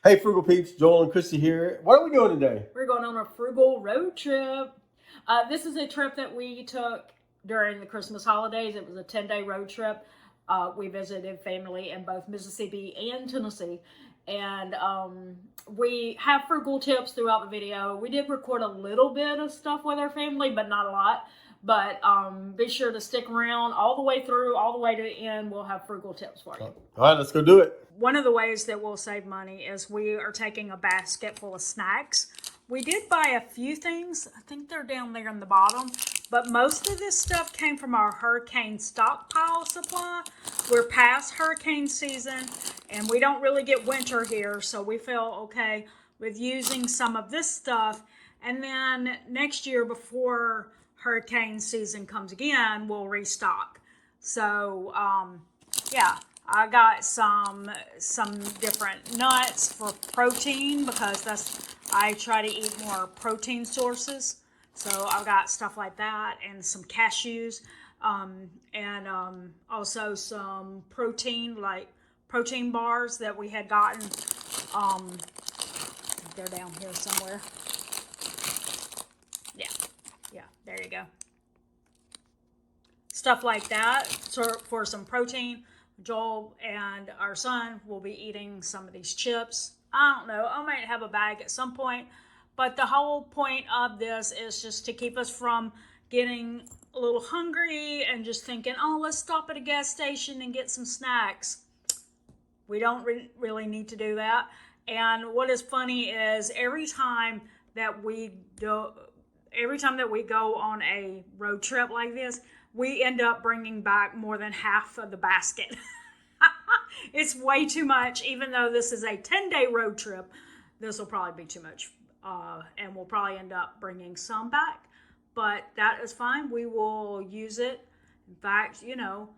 Hey, Frugal peeps, Joel and Christy here. What are we doing today? We're going on a frugal road trip. This is a trip that we took during the Christmas holidays. It was a 10-day road trip. We visited family in both Mississippi and Tennessee. And we have frugal tips throughout the video. We did record a little bit of stuff with our family, but not a lot. But be sure to stick around all the way through, all the way to the end. We'll have frugal tips for you. All right, let's go do it. One of the ways that we'll save money is we are taking a basket full of snacks. We did buy a few things. I think they're down there in the bottom. But most of this stuff came from our hurricane stockpile supply. We're past hurricane season and we don't really get winter here. So we feel okay with using some of this stuff. And then next year before hurricane season comes again, we'll restock. So yeah. I got some different nuts for protein because I try to eat more protein sources. So I've got stuff like that and some cashews and also some protein, like protein bars that we had gotten. They're down here somewhere. Yeah, there you go. Stuff like that for some protein. Joel and our son will be eating some of these chips. I don't know, I might have a bag at some point, but the whole point of this is just to keep us from getting a little hungry and just thinking, oh, let's stop at a gas station and get some snacks. We don't really need to do that. And what is funny is every time that we go on a road trip like this, we end up bringing back more than half of the basket. It's way too much, even though this is a 10-day road trip. This will probably be too much, and we'll probably end up bringing some back. But that is fine. We will use it. In fact, you know,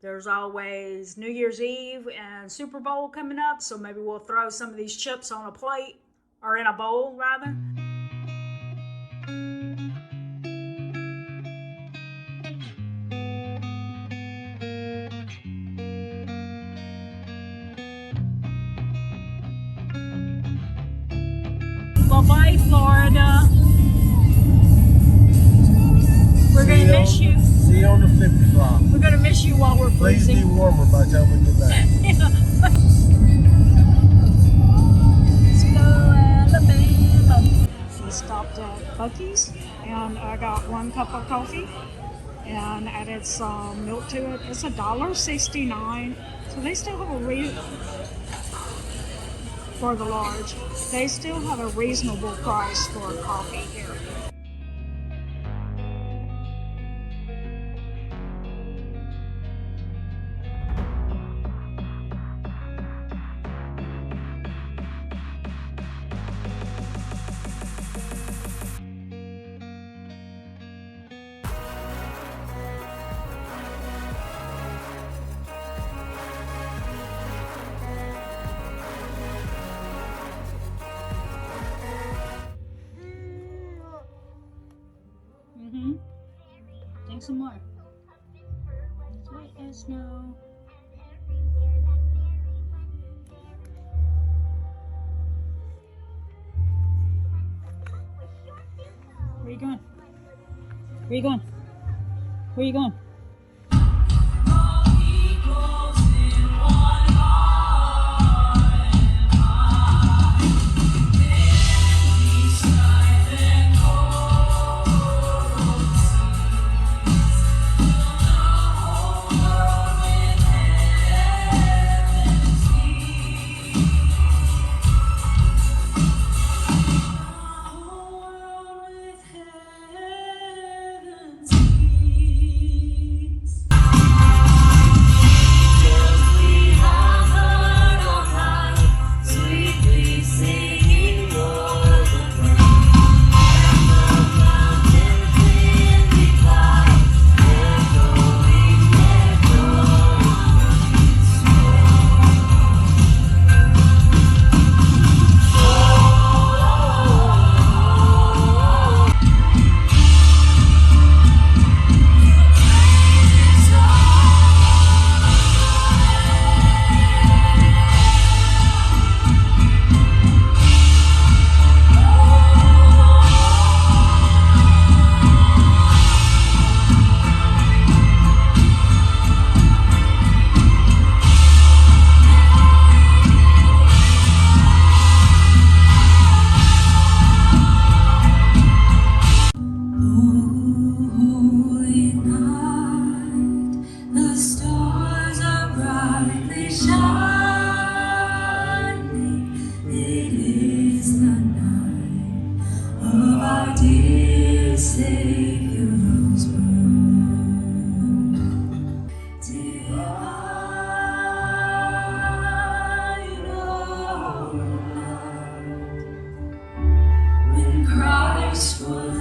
there's always New Year's Eve and Super Bowl coming up, so maybe we'll throw some of these chips on a plate, or in a bowl, rather. Bye, Florida. We're going to miss you. See you on the flippy flop. We're going to miss you while we're Please freezing. be warmer by the time we get back. Let's go, Alabama. We stopped at Buc-ee's and I got 1 cup of coffee and added some milk to it. It's $1.69. So they still have for the large. They still have a reasonable price for coffee here. Think some more. Let us know. Where you going? Where you going? Where you going?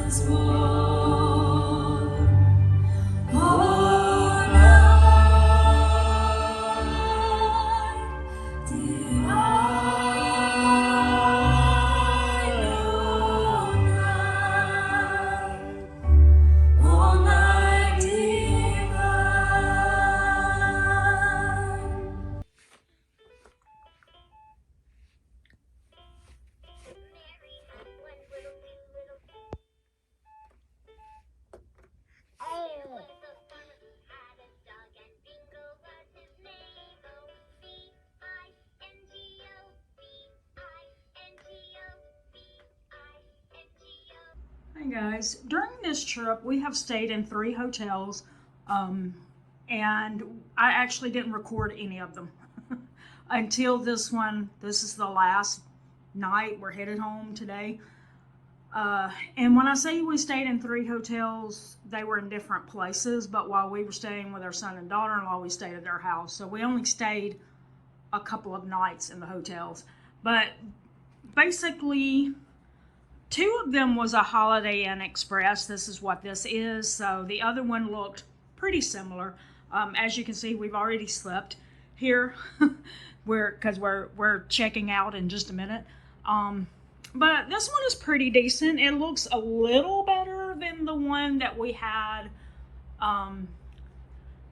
once more. All night did I know night, all night divine. Hi guys, during this trip we have stayed in 3 hotels, and I actually didn't record any of them until this one. This is the last night. We're headed home today. And when I say we stayed in 3 hotels, they were in different places, but while we were staying with our son and daughter-in-law, we stayed at their house. So we only stayed a couple of nights in the hotels. But basically, 2 of them was a Holiday Inn Express. This is what this is. So the other one looked pretty similar. As you can see, we've already slept here because we're checking out in just a minute. But this one is pretty decent. It looks a little better than the one that we had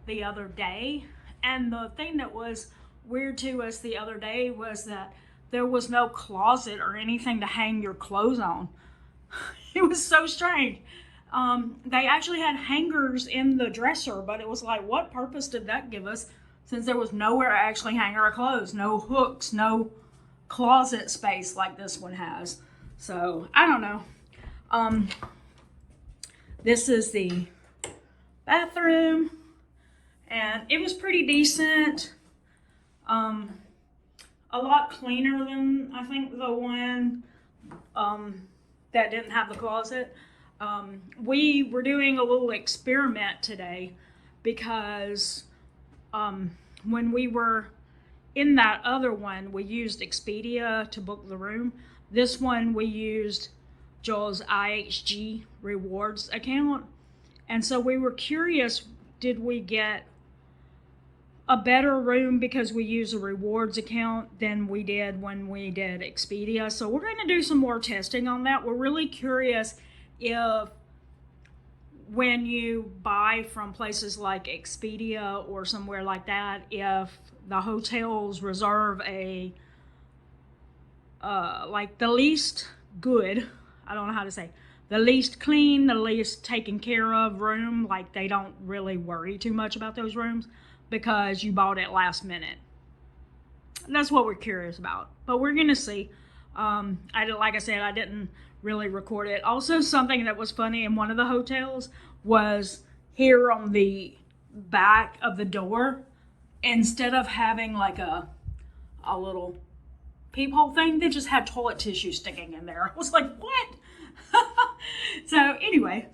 the other day. And the thing that was weird to us the other day was that there was no closet or anything to hang your clothes on. It was so strange. They actually had hangers in the dresser, but it was like, what purpose did that give us, since there was nowhere to actually hang our clothes? No hooks, no closet space like this one has. So I don't know. This is the bathroom, and it was pretty decent. A lot cleaner than I think the one that didn't have the closet. We were doing a little experiment today because when we were in that other one, we used Expedia to book the room. This one, we used Joel's IHG rewards account. And so we were curious, did we get a better room because we use a rewards account than we did when we did Expedia? So we're going to do some more testing on that. We're really curious if when you buy from places like Expedia or somewhere like that, if the hotels reserve a like the least good, I don't know how to say, the least clean, the least taken care of room. Like they don't really worry too much about those rooms because you bought it last minute. That's what we're curious about, but we're gonna see. Like I said, I didn't really record it. Also, something that was funny in one of the hotels was here on the back of the door, instead of having like a little peephole thing, they just had toilet tissue sticking in there. I was like, what? So anyway,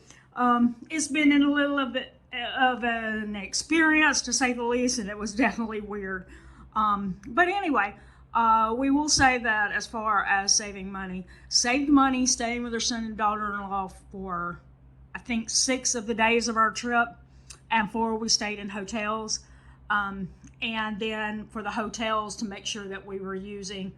it's been in a little of an experience, to say the least, and it was definitely weird. But anyway, we will say that as far as saving money, saved money staying with our son and daughter-in-law for, I think, 6 of the days of our trip, and 4 we stayed in hotels. And then for the hotels, to make sure that we were using,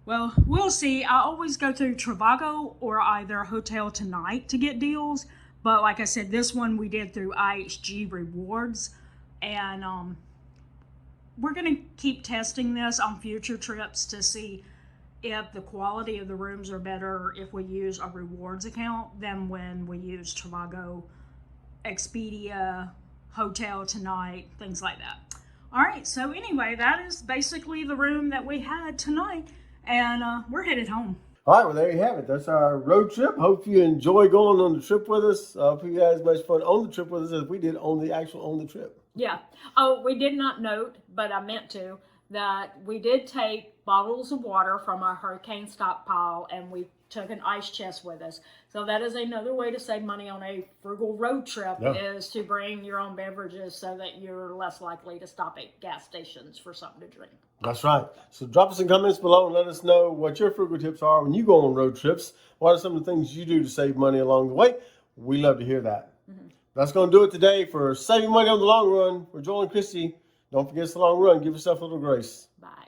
well, we'll see. I always go through Trivago or either Hotel Tonight to get deals. But like I said, this one we did through IHG Rewards. And we're going to keep testing this on future trips to see if the quality of the rooms are better if we use a rewards account than when we use Trivago, Expedia, Hotel Tonight, things like that. All right, so anyway, that is basically the room that we had tonight, and we're headed home. All right, well, there you have it. That's our road trip. Hope you enjoy going on the trip with us. Hope you had as much fun on the trip with us as we did on the trip. Yeah. Oh, we did not note, but I meant to, that we did take bottles of water from our hurricane stockpile, and we took an ice chest with us. So that is another way to save money on a frugal road trip, is to bring your own beverages so that you're less likely to stop at gas stations for something to drink. That's right. So drop us some comments below and let us know what your frugal tips are when you go on road trips. What are some of the things you do to save money along the way? We love to hear that. That's going to do it today for saving money on the long run. For Joel and Christy, don't forget it's the long run. Give yourself a little grace. Bye.